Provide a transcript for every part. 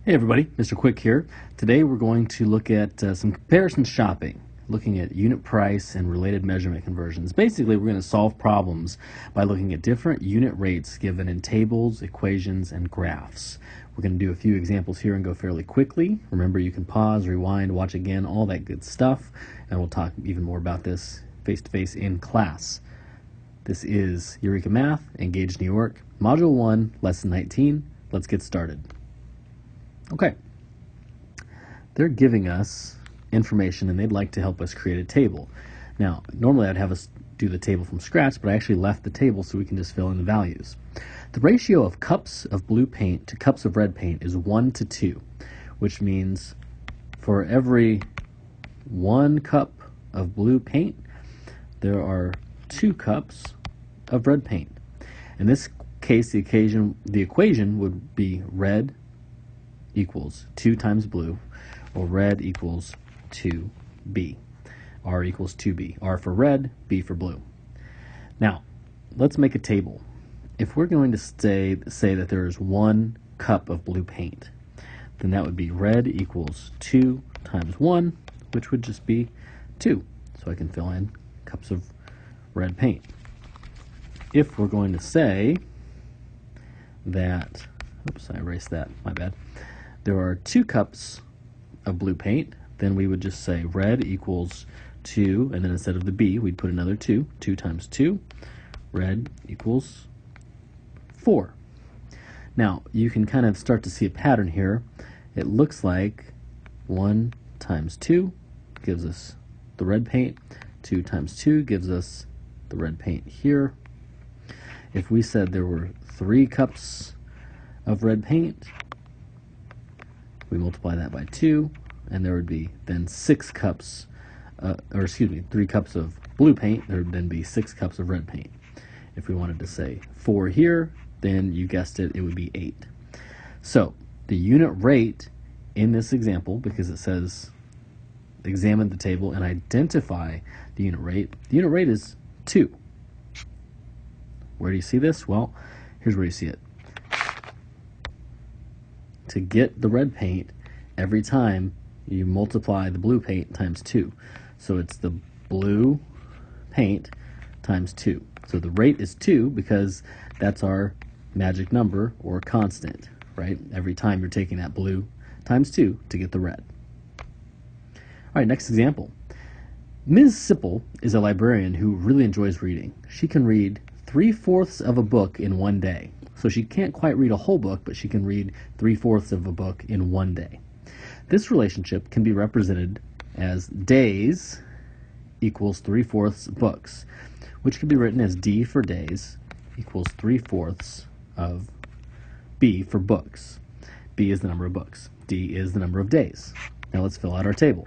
Hey everybody, Mr. Quick here. Today we're going to look at some comparison shopping, looking at unit price and related measurement conversions. Basically, we're going to solve problems by looking at different unit rates given in tables, equations, and graphs. We're going to do a few examples here and go fairly quickly. Remember, you can pause, rewind, watch again, all that good stuff, and we'll talk even more about this face-to-face in class. This is Eureka Math, Engage New York, Module 1, Lesson 19. Let's get started. Okay, they're giving us information and they'd like to help us create a table. Now, normally I'd have us do the table from scratch, but I actually left the table so we can just fill in the values. The ratio of cups of blue paint to cups of red paint is 1 to 2, which means for every 1 cup of blue paint, there are 2 cups of red paint. In this case, the equation would be red equals 2 times blue, or red equals 2b. R equals 2b. R for red, B for blue. Now, let's make a table. If we're going to say that there is 1 cup of blue paint, then that would be red equals 2 times 1, which would just be 2. So I can fill in cups of red paint. If we're going to say that, oops, I erased that, my bad. There are 2 cups of blue paint, then we would just say red equals 2, and then instead of the B, we'd put another 2. 2 times 2, red equals 4. Now, you can kind of start to see a pattern here. It looks like 1 times 2 gives us the red paint. 2 times 2 gives us the red paint here. If we said there were 3 cups of red paint, we multiply that by 2, and there would be then 6 cups, 3 cups of blue paint, there would then be 6 cups of red paint. If we wanted to say 4 here, then you guessed it, it would be 8. So the unit rate in this example, because it says examine the table and identify the unit rate is 2. Where do you see this? Well, here's where you see it. To get the red paint, every time you multiply the blue paint times 2. So it's the blue paint times 2. So the rate is 2 because that's our magic number or constant, right? Every time you're taking that blue times 2 to get the red. All right, next example. Ms. Sipple is a librarian who really enjoys reading. She can read 3/4 of a book in one day. So she can't quite read a whole book, but she can read 3/4 of a book in one day. This relationship can be represented as days equals 3/4 books, which can be written as D for days equals 3/4 of B for books. B is the number of books. D is the number of days. Now let's fill out our table.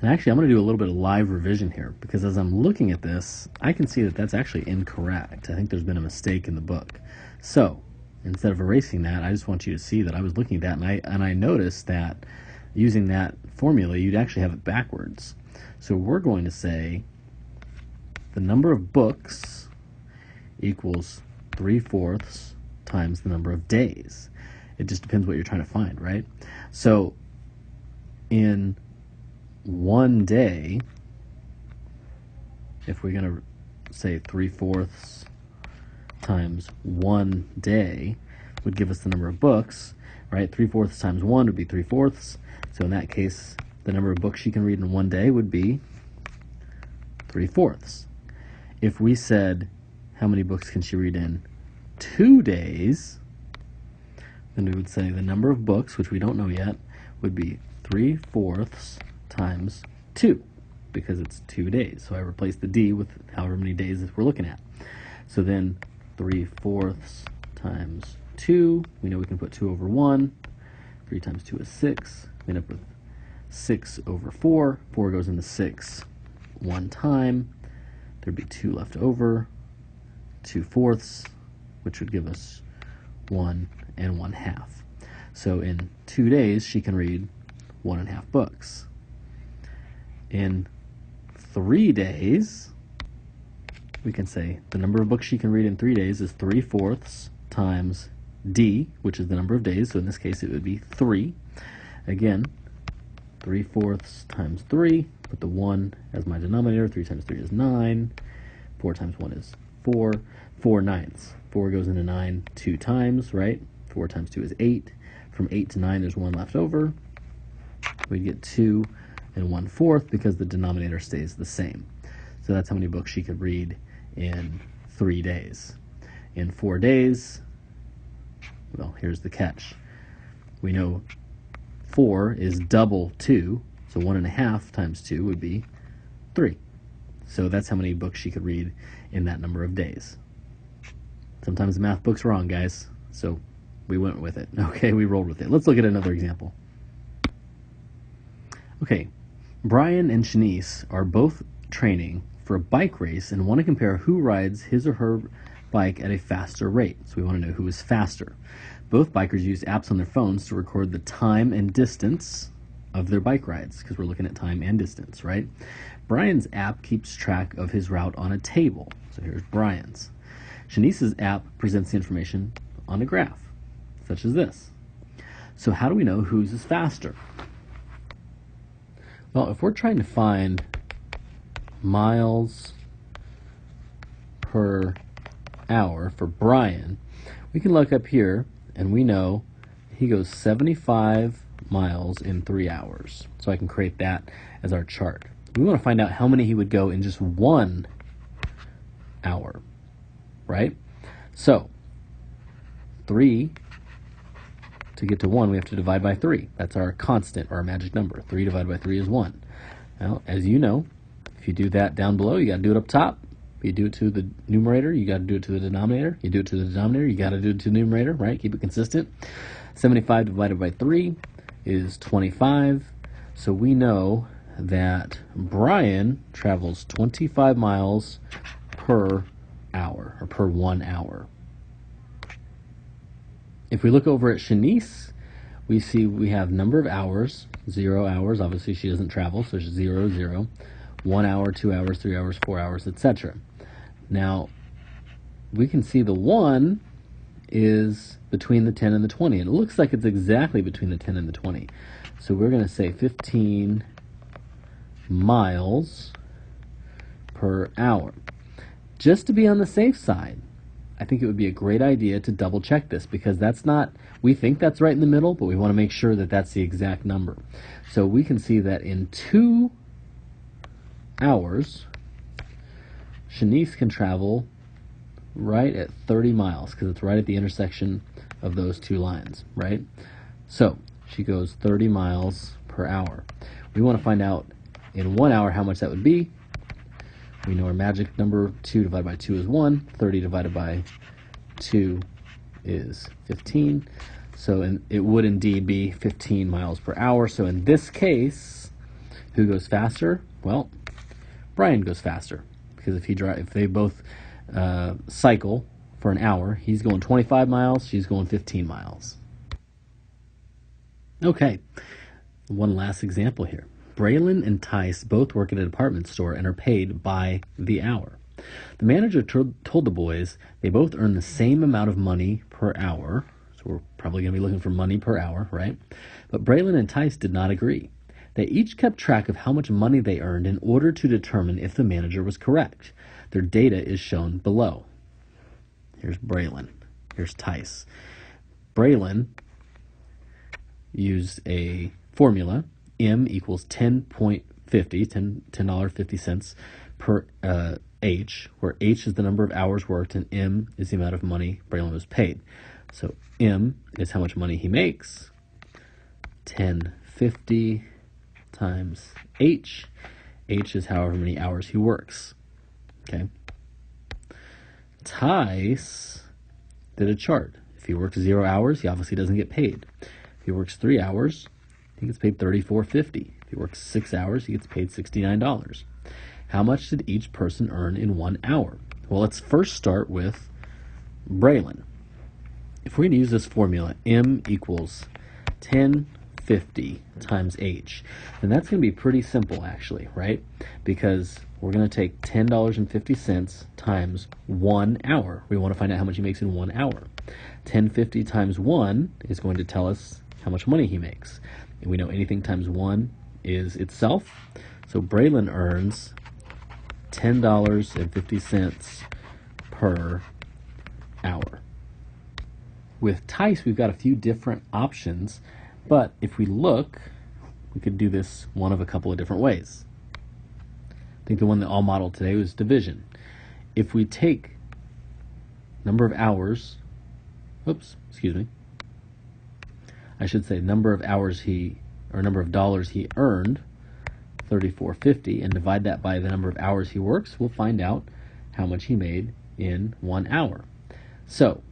And actually, I'm going to do a little bit of live revision here, because as I'm looking at this, I can see that that's actually incorrect. I think there's been a mistake in the book. So instead of erasing that, I just want you to see that I was looking at that, and I noticed that using that formula, you'd actually have it backwards. So we're going to say the number of books equals 3/4 times the number of days. It just depends what you're trying to find, right? So in one day, if we're going to say 3/4 times 1 day would give us the number of books, right? 3/4 times 1 would be 3/4. So in that case, the number of books she can read in one day would be 3/4. If we said how many books can she read in 2 days, then we would say the number of books, which we don't know yet, would be 3/4 times 2, because it's 2 days. So I replace the D with however many days we're looking at. So then 3/4 times 2, we know we can put 2 over 1. 3 times 2 is 6. We end up with 6 over 4. 4 goes into 6 one time. There'd be 2 left over. 2/4, which would give us 1 and 1/2. So in 2 days, she can read 1.5 books. In 3 days, we can say the number of books she can read in 3 days is 3/4 times D, which is the number of days, so in this case it would be 3. Again, 3/4 times 3, put the 1 as my denominator. 3 times 3 is 9. 4 times 1 is 4. 4/9. 4 goes into 9 2 times, right? 4 times 2 is 8. From 8 to 9, there's 1 left over. We'd get 2 and 1/4 because the denominator stays the same. So that's how many books she could read in 3 days. In 4 days, well, here's the catch. We know 4 is double 2, so 1.5 times 2 would be 3. So that's how many books she could read in that number of days. Sometimes the math book's wrong, guys, so we went with it. Okay, we rolled with it. Let's look at another example. Okay, Brian and Shanice are both training for a bike race and want to compare who rides his or her bike at a faster rate. So we want to know who is faster. Both bikers use apps on their phones to record the time and distance of their bike rides, because we're looking at time and distance, right? Brian's app keeps track of his route on a table. So here's Brian's. Shanice's app presents the information on a graph, such as this. So how do we know whose is faster? Well, if we're trying to find miles per hour for Brian, we can look up here and we know he goes 75 miles in 3 hours. So I can create that as our chart. We want to find out how many he would go in just 1 hour, right? So 3, to get to 1, we have to divide by 3. That's our constant, or our magic number. 3 divided by 3 is 1. Now, as you know, if you do that down below, you got to do it up top. If you do it to the numerator, you got to do it to the denominator. You do it to the denominator, you got to do it to the numerator, right? Keep it consistent. 75 divided by 3 is 25. So we know that Brian travels 25 miles per hour, or per 1 hour. If we look over at Shanice, we see we have number of hours, 0 hours. Obviously, she doesn't travel, so it's 0, 0. 1 hour, 2 hours, 3 hours, 4 hours, etc. Now, we can see the 1 is between the 10 and the 20. And it looks like it's exactly between the 10 and the 20. So we're going to say 15 miles per hour. Just to be on the safe side, I think it would be a great idea to double check this, because that's not, we think that's right in the middle, but we want to make sure that that's the exact number. So we can see that in 2 hours, Shanice can travel right at 30 miles, because it's right at the intersection of those two lines, right? So she goes 30 miles per hour. We want to find out in 1 hour how much that would be. We know our magic number, 2 divided by 2 is 1. 30 divided by 2 is 15. So it would indeed be 15 miles per hour. So in this case, who goes faster? Well, Brian goes faster, because if they both cycle for an hour, he's going 25 miles, she's going 15 miles. Okay, one last example here. Braylon and Tice both work at a department store and are paid by the hour. The manager told the boys they both earn the same amount of money per hour. So we're probably going to be looking for money per hour, right? But Braylon and Tice did not agree. They each kept track of how much money they earned in order to determine if the manager was correct. Their data is shown below. Here's Braylon. Here's Tice. Braylon used a formula. M equals 10.50, $10.50 per H, where H is the number of hours worked and M is the amount of money Braylon was paid. So M is how much money he makes. 10.50 times H. H is however many hours he works. Okay. Tice did a chart. If he works 0 hours, he obviously doesn't get paid. If he works 3 hours, he gets paid $34.50. If he works 6 hours, he gets paid $69. How much did each person earn in 1 hour? Well, let's first start with Braylon. If we're going to use this formula, M equals 10.50 times H, then that's going to be pretty simple, actually, right? Because we're going to take $10.50 times 1 hour. We want to find out how much he makes in 1 hour. 1050 times 1 is going to tell us how much money he makes. And we know anything times 1 is itself. So Braylon earns $10.50 per hour. With Tice, we've got a few different options, but if we look, we could do this one of a couple of different ways. I think the one that I'll model today was division. If we take number of hours, I should say number of hours number of dollars he earned, $34.50, and divide that by the number of hours he works, we'll find out how much he made in 1 hour. So,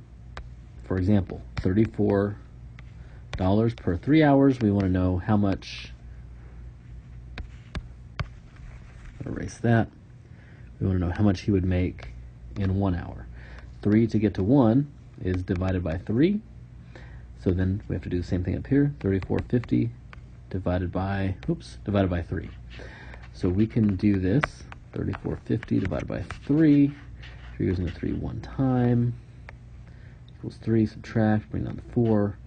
for example, $34 per 3 hours. We want to know how much. Erase that. We want to know how much he would make in 1 hour. 3 to get to 1 is divided by 3. So then we have to do the same thing up here. $34.50 divided by 3. So we can do this. $34.50 divided by 3. 3 goes into 3 one time. Equals 3, subtract, bring down to 4.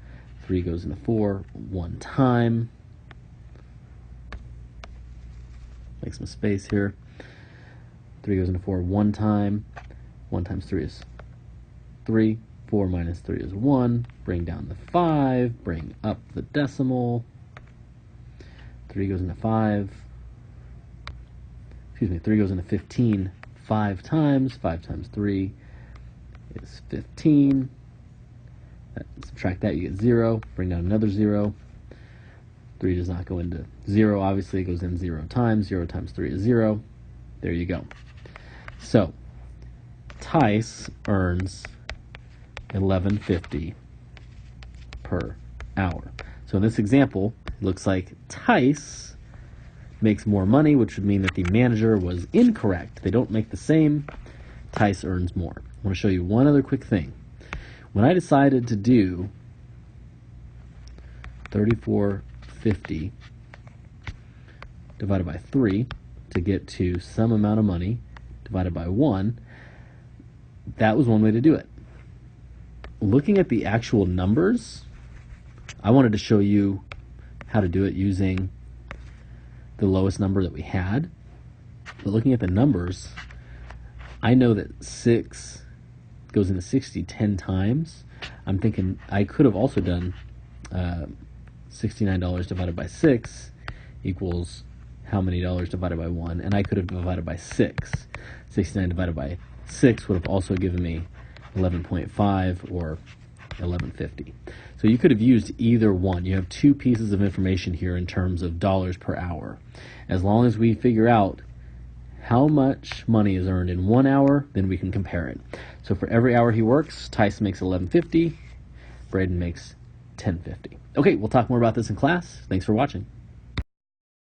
3 goes into 4 one time. Make some space here. 3 goes into 4 one time. 1 times 3 is 3. 4 minus 3 is 1. Bring down the 5. Bring up the decimal. 3 goes into 5. 3 goes into 15 5 times. 5 times 3 is 15. Subtract that, you get 0. Bring down another 0. 3 does not go into 0, obviously. It goes in 0 times. 0 times 3 is 0. There you go. So, Tice earns $11.50 per hour. So in this example, it looks like Tice makes more money, which would mean that the manager was incorrect. They don't make the same. Tice earns more. I want to show you one other quick thing. When I decided to do $34.50 divided by 3 to get to some amount of money divided by 1, that was one way to do it. Looking at the actual numbers, I wanted to show you how to do it using the lowest number that we had. But looking at the numbers, I know that 6 goes into 60 10 times. I'm thinking I could have also done $69 divided by 6 equals how many dollars divided by 1, and I could have divided by 6. 69 divided by 6 would have also given me 11.5 or 11.50. So you could have used either one. You have two pieces of information here in terms of dollars per hour. As long as we figure out how much money is earned in 1 hour, then we can compare it. So for every hour he works, Tice makes $11.50, Braden makes $10.50. Okay, we'll talk more about this in class. Thanks for watching.